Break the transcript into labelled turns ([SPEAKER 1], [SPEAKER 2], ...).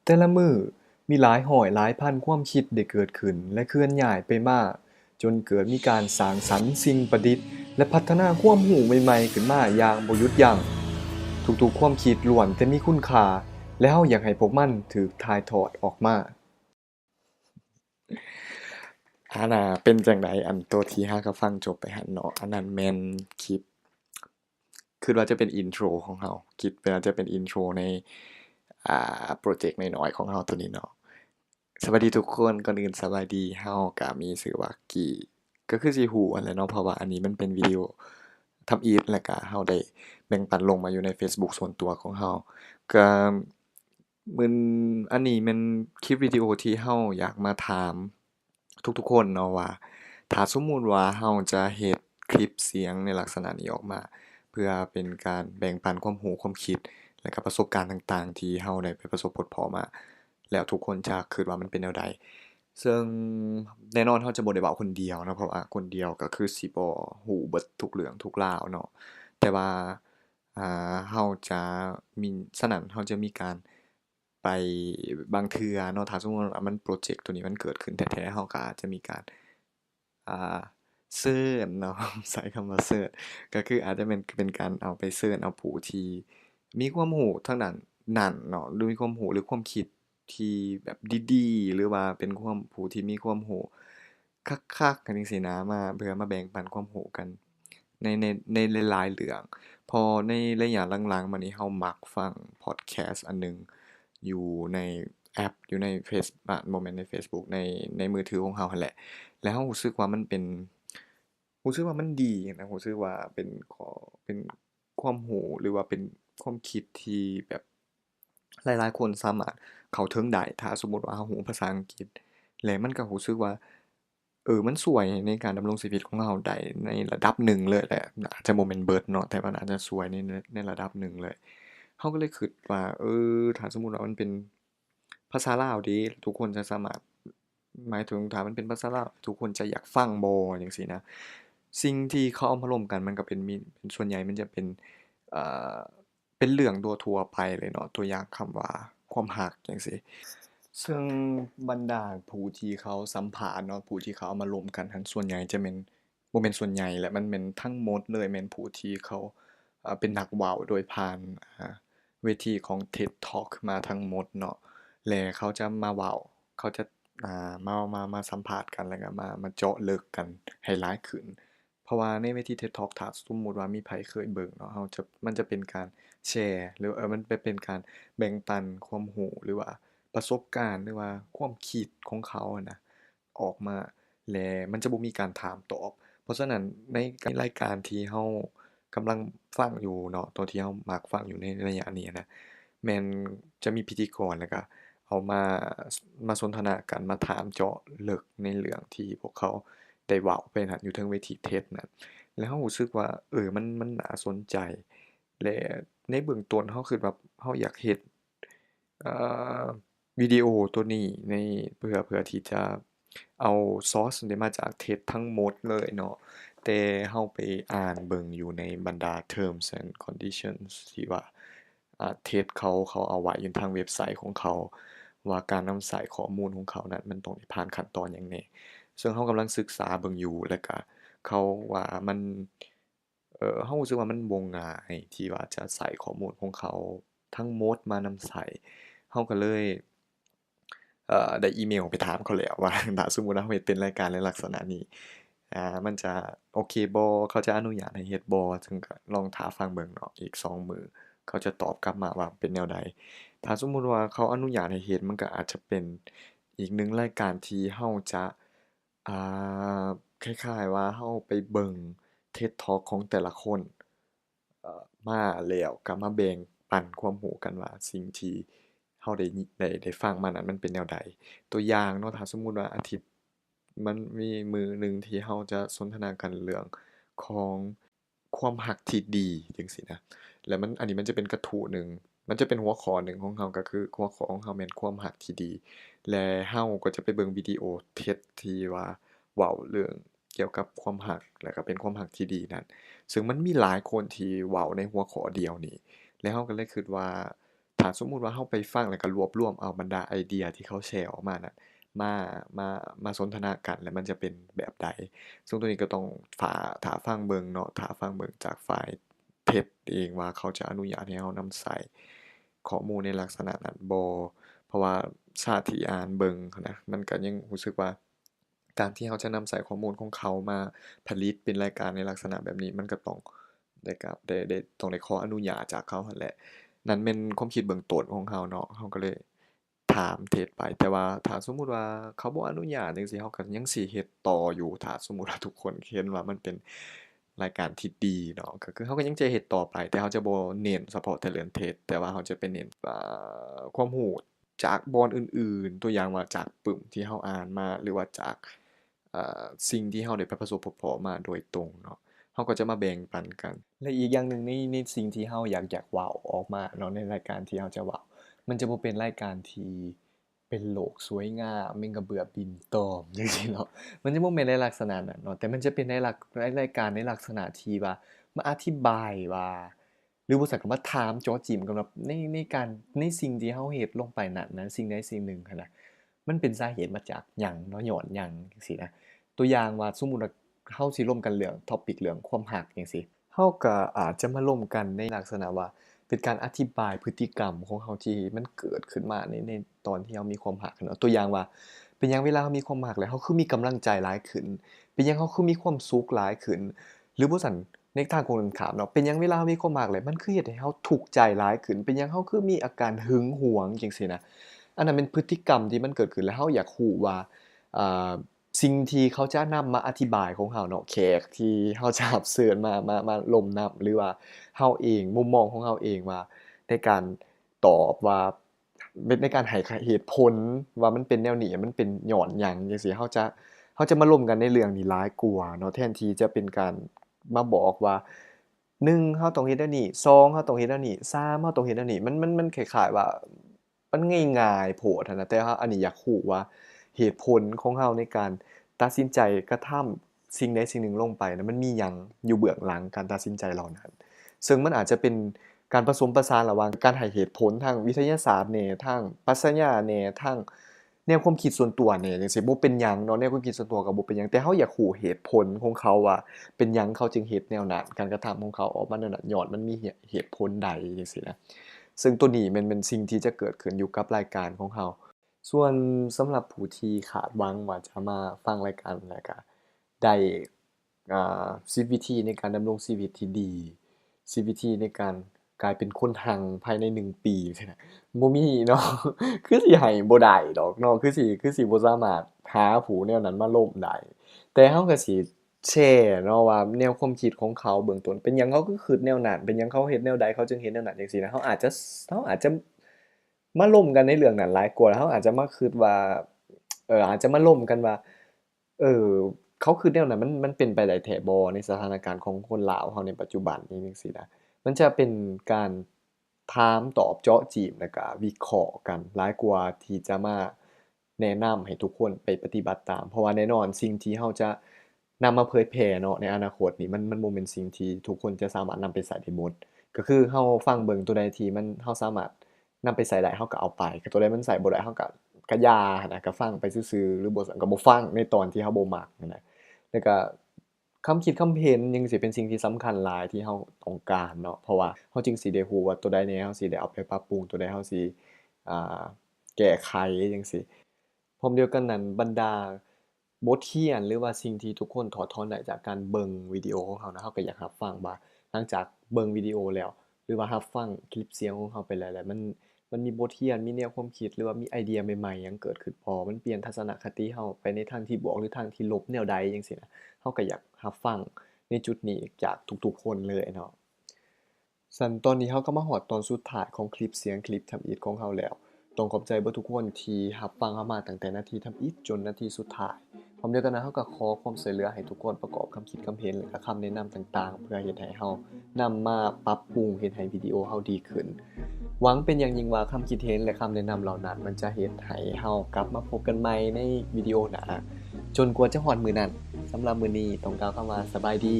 [SPEAKER 1] แต่ละมื้อมีหลายร้อยหลายพันความคิดได้เกิดขึ้นและเคลื่อนย้ายไปมาจนเกิดมีการสร้างสรรค์สิ่งประดิษฐ์และพัฒนาความรู้ใหม่ๆขึ้นมาอย่างบ่หยุดยั้งทุกๆความคิดล้วนแต่มีคุณค่าและเราอยากให้พวกมันถูกถ่ายทอดออกมาอันน่ะเป็นจั่งใดอันตัวที่เราก็ฟังจบไปหั้นเนาะอันนั้นแม่นคลิปคิดว่าจะเป็นอินโทรของเราคิดว่าจะเป็นอินโทรในพรอเจกต์น้อยๆของเราตัวนี้เนาะ สวัสดีทุกคนก่อนอื่นสวัสดีเฮาก็มีชื่อว่ากี้ก็คือสิฮู้นั่นแหละเนาะเพราะว่าอันนี้มันเป็นวิดีโอทำอิฐแล้วก็เฮาได้แบ่งปันลงมาอยู่ในเฟซบุ๊กส่วนตัวของเฮาก็มื้ออันนี้แม่นคลิปวิดีโอที่เฮาอยากมาถามทุกๆคนเนาะว่าถ้าสมมุติว่าเฮาจะเฮ็ดคลิปเสียงในลักษณะนี้ออกมาเพื่อเป็นการแบ่งปันความรู้ความคิดและก็ประสบการณ์ต่างๆที่เฮาได้ไปประสบพบเจอมา แล้วทุกคนจะคิดว่ามันเป็นแนวใดซึ่งแน่นอนเราจะบ่ได้เว้าคนเดียวเนาะเพราะว่าคนเดียวก็คือสิบ่รู้เบิดทุกเรื่องทุกราวเนาะแต่ว่าเราจะมีฉะนั้นเราจะมีการไปบางเทื่อเนาะถ้าสมมุติว่ามันพรอเจกต์ตัวนี้มันเกิดขึ้นแท้ๆเราก็อาจจะมีการอ่าเซิร์ชเนาะใช้คำว่าเซิร์ชก็คืออาจจะเป็นการเอาไปเซิร์ชเอาผู้ที่มีความรู้ทางด้านนั้นเนาะหรือมีความรู้หรือความคิด ที่แบบดีๆหรือว่าเป็นความผู้ที่มีความรู้คักๆกันจั่งซี้นะมาเพื่อมาแบ่งปันความรู้กันในในในหลายๆเรื่องพอในระยะหลังๆมานี้เรามักฟังพอดแคสต์อันหนึ่งอยู่ในแอปอยู่ในเฟซบ่แม่นในเฟซบุ๊กในมือถือของเราหั้นแหละแล้วเรารู้สึกว่ามันเป็นรู้สึกว่ามันดีนะรู้สึกว่าเป็นเป็นความรู้หรือว่าเป็นความคิดที่แบบหลายๆคนสามารถ เข้าถึงได้ถ้าสมมุติว่าเรารู้ภาษาอังกฤษแล้วมันก็รู้สึกว่ามันช่วยในการดำรงชีวิตของเราได้ในระดับหนึ่งเลยแหละอาจจะบ่แม่นเบิดเนาะแต่ว่าอาจจะช่วยในระดับหนึ่งเลยเราก็เลยคิดว่าถ้าสมมุติว่ามันเป็นภาษาลาวเดะทุกคนจะสามารถหมายถึงถ้ามันเป็นภาษาลาวทุกคนจะอยากฟังบ่จั่งซี้นะสิ่งที่เขาเอามารวมกันมันก็เป็นส่วนใหญ่มันจะเป็นอ่าเป็นเรื่องทั่วๆไปเลยเนาะตัวอย่างคำว่าความรักจั่งซี้ ซึ่งบรรดาผู้ที่เขาสัมภาษณ์เนาะผู้ที่เขาเอามารวมกันหั้นส่วนใหญ่จะแม่นบ่แม่นส่วนใหญ่แหละมันแม่นทั้งหมดเลยแม่นผู้ที่เขาเป็นนักเว้าโดยผ่านเวทีของ TED Talk มาทั้งหมดเนาะและเขาจะมาเว้าเขาจะมาสัมภาษณ์กันแล้วก็มาเจาะลึกกันให้หลายขึ้นเพราะว่าในเวที TED Talk ถ้าสมมุติว่ามีไผเคยเบิ่งเนาะมันจะเป็นการแชร์หรือมันเป็นการแบ่งปันความรู้หรือว่า ประสบการณ์หรือว่าความคิดของเขาอะนะออกมาและมันจะบ่มีการถามตอบเพราะฉะนั้นในรายการที่เรากำลังฟังอยู่เนาะตัวที่เรามักฟังอยู่ในระยะนี้นะแม่นจะมีพิธีกรแล้วก็เอามาสนทนากันมาถามเจาะลึกในเรื่องที่พวกเขาได้เว้าไปนั่นอยู่เทิงเวที TED นั่นแล้วเรารู้สึกว่ามันน่าสนใจและในเบื้องต้นเราคิดว่าเราอยากเฮ็ด เอ่อวิดีโอตัวนี้ในเพื่อที่จะเอาซอร์สนี้มาจากเท็จทั้งหมดเลยเนาะแต่เราไปอ่านเบิ่งอยู่ในบรรดา Terms and Conditions ที่ว่าเท็จเขาเอาไว้อยู่ทางเว็บไซต์ของเขาว่าการนำใส่ข้อมูลของเขานั้นมันต้องผ่านขั้นตอนหยังแหน่ซึ่งเรากำลังศึกษาเบิ่งอยู่แล้วก็เขาว่ามันเรารู้สึกว่ามันบ่ง่ายที่ว่าจะใส่ข้อมูลของเขาทั้งหมดมานำใส่ เราก็เลยได้อีเมลไปถามเขาแล้วว่าถ้าสมมุติว่าเราเฮ็ดเป็นรายการในลักษณะนี้มันจะโอเคบ่เขาจะอนุญาตให้เฮ็ดบ่ซึ่งก็ลองท่าฟังเบิ่งเนาะอีก2มื้อเขาจะตอบกลับมาว่าเป็นแนวใดถ้าสมมุติว่าเขาอนุญาตให้เฮ็ดมันก็อาจจะเป็นอีกหนึ่งรายการที่เราจะอ่าคล้ายๆว่าเราไปเบิ่ง TED Talk ของแต่ละคนมาแล้วก็มาแบ่งปันความรู้กันว่าสิ่งที่ เราได้ฟังมานั้นมันเป็นแนวใดตัวอย่างเนาะถ้าสมมุติว่าอาทิตย์มันมีมื้อหนึ่งที่เราจะสนทนากันเรื่องของความรักที่ดีจั่งซี้นะแล้วอันนี้มันจะเป็นกระทู้หนึ่งมันจะเป็นหัวข้อหนึ่งของเราก็คือหัวข้อของเราแม่นความรักที่ดีและเราก็จะไปเบิ่งวิดีโอ TED ที่ว่าเว้าเรื่องเกี่ยวกับความรักแล้วก็เป็นความรักที่ดีนั้นซึ่งมันมีหลายคนที่เว้าในหัวข้อเดียวนี้แล้วเราก็เลยคิดว่า ถ้าสมมุติว่าเราไปฟังแล้วก็รวบรวมเอาบรรดาไอเดียที่เขาแชร์ออกมานั้นมามามาสนทนากันแล้วมันจะเป็นแบบใดซึ่งตัวนี้ก็ต้องท่าฟังเบิ่งเนาะท่าฟังเบิ่งจากฝ่ายเท็จเองว่าเขาจะอนุญาตให้เรานำใส่ข้อมูลในลักษณะนั้นบ่เพราะว่าชาติที่อ่านเบิ่งหั้นนะมันก็ยังรู้สึกว่าการที่เขาจะนำใส่ข้อมูลของเขามาผลิตเป็นรายการในลักษณะแบบนี้มันก็ต้องได้ต้องได้ขออนุญาตจากเขาหั้นแหละ นั่นเป็นความคิดเบื้องต้นของเราเนาะเราก็เลยถามเทศไปแต่ว่าถ้าสมมุติว่าเขาบ่อนุญาตจั่งซี้เราก็ยังสิเฮ็ดต่ออยู่ถ้าสมมุติว่าทุกคนเห็นว่ามันเป็นรายการที่ดีเนาะก็คือเราก็ยังจะเฮ็ดต่อไปแต่เราจะบ่เน้นเฉพาะแต่เรื่องเทศแต่ว่าเราจะไปเน้นความรู้จากบอนอื่นๆตัวอย่างว่าจากปึ้มที่เราอ่านมาหรือว่าจากสิ่งที่เราได้ไปประสบพบเาะมาโดยตรงเนาะ เราก็จะมาแบ่งปันกันและอีกอย่างหนึ่งในสิ่งที่เราอยากเว้าออกมาเนาะในรายการที่เราจะเว้ามันจะบ่เป็นรายการที่เป็นโลกสวยงามแม่งกระเบื้อบินตอมจังซี่เนาะมันจะบ่แม่นในลักษณะนั้นเนาะแต่มันจะเป็นในรายการในลักษณะที่ว่ามาอธิบายว่าหรือบ่ซั้นก็มาถามเจาะจิ้มกันว่าในการในสิ่งที่เราเฮ็ดลงไปนั้นนะสิ่งใดสิ่งหนึ่งหั้นน่ะมันเป็นสาเหตุมาจากหยังเนาะญ้อนหยังจังซี้นะตัวอย่างว่าสมมุติว่า เฮาสิร่วมกันเรื่อง topic เรื่องความรักจังซี้เฮาก็อาจจะมาร่วมกันในลักษณะว่าเป็นการอธิบายพฤติกรรมของเฮาที่มันเกิดขึ้นมาในตอนที่เฮามีความรักอะเนาะตัวอย่างว่าเป็นหยังเวลาเฮามีความรักแล้วเฮาคือมีกำลังใจหลายขึ้นเป็นหยังเฮาคือมีความสุขหลายขึ้นหรือบ่ซั้นในทางตรงกันข้ามเนาะเป็นหยังเวลาเฮามีความรักแล้วมันคือเฮ็ดให้เฮาทุกข์ใจหลายขึ้นเป็นหยังเฮาคือมีอาการหึงหวงจังซี้นะอันนั้นเป็นพฤติกรรมที่มันเกิดขึ้นแล้วเฮาอยากรู้ว่าอ่า สิ่งที่เขาจะนำมาอธิบายของเราเนาะแขกที่เราจะรับเชิญมาร่วมนำหรือว่าเราเองมุมมองของเราเองว่าในการตอบว่าในการให้เหตุผลว่ามันเป็นแนวนี้มันเป็นญ้อนหยังจังซี้เราจะมาร่วมกันในเรื่องนี้หลายกว่าเนาะแทนที่จะเป็นการมาบอกว่า1เราต้องเฮ็ดแนวนี้2เราต้องเฮ็ดแนวนี้3เราต้องเฮ็ดแนวนี้มันคล้ายๆว่ามันง่ายๆโพดหั้นนะแต่อันนี้อยากรู้ว่า เหตุผลของเราในการตัดสินใจกระทำสิ่งใดสิ่งหนึ่งลงไปนะมันมีหยังอยู่เบื้องหลังการตัดสินใจเหล่านั้นซึ่งมันอาจจะเป็นการผสมผสานระหว่างการให้เหตุผลทางวิทยาศาสตร์แหน่ทางปรัชญาแหน่ทางแนวความคิดส่วนตัวแหน่จังซี้บ่เป็นหยังเนาะแนวความคิดส่วนตัวก็บ่เป็นหยังแต่เราอยากรู้เหตุผลของเขาว่าเป็นหยังเขาจึงเฮ็ดแนวนั้นการกระทำของเขาออกมาแนวนั้นญ้อนมันมีเหตุผลใดจังซี้นะซึ่งตัวนี้มันเป็นสิ่งที่จะเกิดขึ้นอยู่กับรายการของเรา ส่วนสำหรับผู้ที่คาดหวังว่าจะมาฟังรายการแล้วก็ได้10วิธีในการดำรงชีวิตที่ดี10วิธีในการกลายเป็นคนหังภายใน1ปีจั่งซี้น่ะบ่มีเนาะคือสิให้บ่ได้ดอกเนาะคือสิบ่สามารถหาผู้แนวนั้นมาล้มได้แต่เราก็สิแชร์เนาะว่าแนวความคิดของเขาเบื้องต้นเป็นหยังเขาคือคิดแนวนั้นเป็นหยังเขาเฮ็ดแนวใดเขาจึงเฮ็ดแนวนั้นจังซี้นะเราอาจจะมาล้มกันในเรื่องนั้นหลายกว่าแล้วเราอาจจะมาคิดว่าอาจจะมาล้มกันว่าเอ่อเขาคิดแนวนั้นมันเป็นไปได้แท้บ่ในสถานการณ์ของคนลาวเราในปัจจุบันนี้จังซี้นะมันจะเป็นการถามตอบเจาะจี้แล้วก็วิเคราะห์กันหลายกว่าที่จะมาแนะนำให้ทุกคนไปปฏิบัติตามเพราะว่าแน่นอนสิ่งที่เราจะนำมาเผยแพร่เนาะในอนาคตนี่มันบ่แม่นสิ่งที่ทุกคนจะสามารถนำไปใช้ได้หมดก็คือเราฟังเบิ่งตัวใดที่มันเราสามารถ นำไปใส่ได้เราก็เอาไปก็ตัวใดมันใส่บ่ได้เราก็ยาหั้นนะก็ฟังไปซื่อๆหรือบ่ซั้นก็บ่ฟังในตอนที่เราบ่มักนั่นน่ะแล้วก็คำคิดคำเห็นยังสิเป็นสิ่งที่สำคัญหลายที่เราต้องการเนาะเพราะว่าเราจึงสิได้รู้ว่าตัวใดแหน่เราสิได้เอาไปปรับปรุงตัวใดเราสิอ่าแก้ไขจั่งซี้พร้อมเดียวกันนั้นบรรดาบทเรียนหรือว่าสิ่งที่ทุกคนถอดถอนได้จากการเบิ่งวิดีโอของเรานะเราก็อยากรับฟังว่าหลังจากเบิ่งวิดีโอแล้วหรือว่ารับฟังคลิปเสียงของเราไปแล้วมันมีบทเรียนมีแนวความคิดหรือว่ามีไอเดียใหม่ๆหยังเกิดขึ้นบ่มันเปลี่ยนทัศนคติเราไปในทางที่บวกหรือทางที่ลบแนวใดจังซี้นะเราก็อยากรับฟังในจุดนี้จากทุกๆคนเลยเนาะซั้นตอนนี้เราก็มาฮอดตอนสุดท้ายของคลิปเสียงคลิปทำอิฐของเราแล้วต้องขอบใจเบิดทุกคนที่รับฟังเรามาตั้งแต่นาทีทำอิฐจนนาทีสุดท้ายพร้อมเดียวกันนั้นเราก็ขอความช่วยเหลือให้ทุกคนประกอบคำคิดคำเห็นและก็คำแนะนำต่างๆเพื่อเฮ็ดให้เรานำมาปรับปรุงเฮ็ดให้วิดีโอเราดีขึ้น หวังเป็นอย่างยิ่งว่าคำคิดเห็นและคำแนะนำเหล่านั้นมันจะเฮ็ดให้เรากลับมาพบกันใหม่ในวิดีโอหน้าจนกว่าจะฮอดมื้อนั้นสำหรับมื้อนี้ต้องกล่าวคำว่าสบายดี